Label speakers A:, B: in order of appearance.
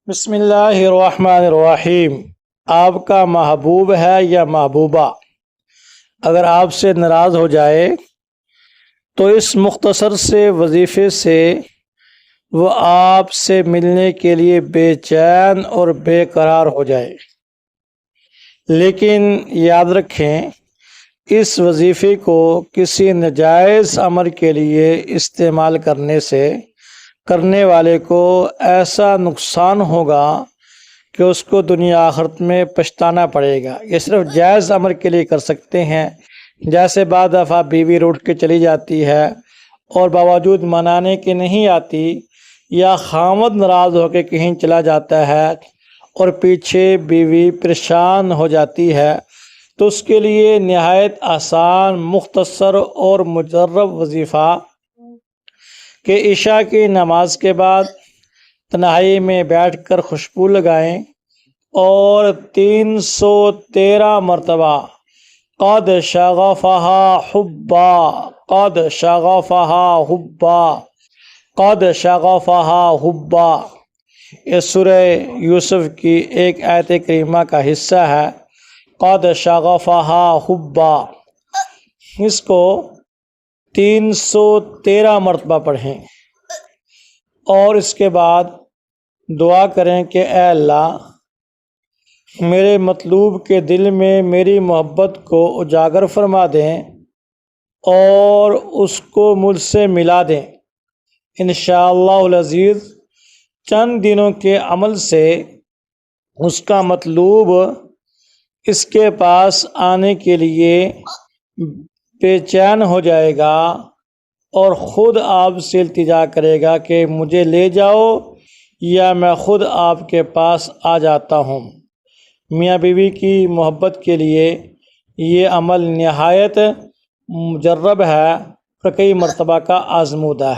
A: بسم اللہ الرحمن الرحیم۔ آپ کا محبوب ہے یا محبوبہ اگر آپ سے ناراض ہو جائے تو اس مختصر سے وظیفے سے وہ آپ سے ملنے کے لیے بے چین اور بے قرار ہو جائے، لیکن یاد رکھیں اس وظیفے کو کسی ناجائز امر کے لیے استعمال کرنے والے کو ایسا نقصان ہوگا کہ اس کو دنیا آخرت میں پچھتانا پڑے گا۔ یہ صرف جائز امر کے لیے کر سکتے ہیں، جیسے بعض دفعہ بیوی روٹھ کے چلی جاتی ہے اور باوجود منانے کے نہیں آتی، یا خاوند ناراض ہو کے کہیں چلا جاتا ہے اور پیچھے بیوی پریشان ہو جاتی ہے، تو اس کے لیے نہایت آسان، مختصر اور مجرب وظیفہ کہ عشاء کی نماز کے بعد تنہائی میں بیٹھ کر خوشبو لگائیں اور 313 مرتبہ قد شغفہا حبا، قد شغفہا حبا، قد شغفہا حبا، یہ سورہ یوسف کی ایک آیت کریمہ کا حصہ ہے۔ قد شغفہا حبا، اس کو 313 مرتبہ پڑھیں اور اس کے بعد دعا کریں کہ اے اللہ میرے مطلوب کے دل میں میری محبت کو اجاگر فرما دیں اور اس کو مجھ سے ملا دیں۔ انشاءاللہ العزیز چند دنوں کے عمل سے اس کا مطلوب اس کے پاس آنے کے لیے بے چین ہو جائے گا اور خود آپ سے التجا کرے گا کہ مجھے لے جاؤ یا میں خود آپ کے پاس آ جاتا ہوں۔ میاں بیوی کی محبت کے لیے یہ عمل نہایت مجرب ہے اور کئی مرتبہ کا آزمودہ ہے۔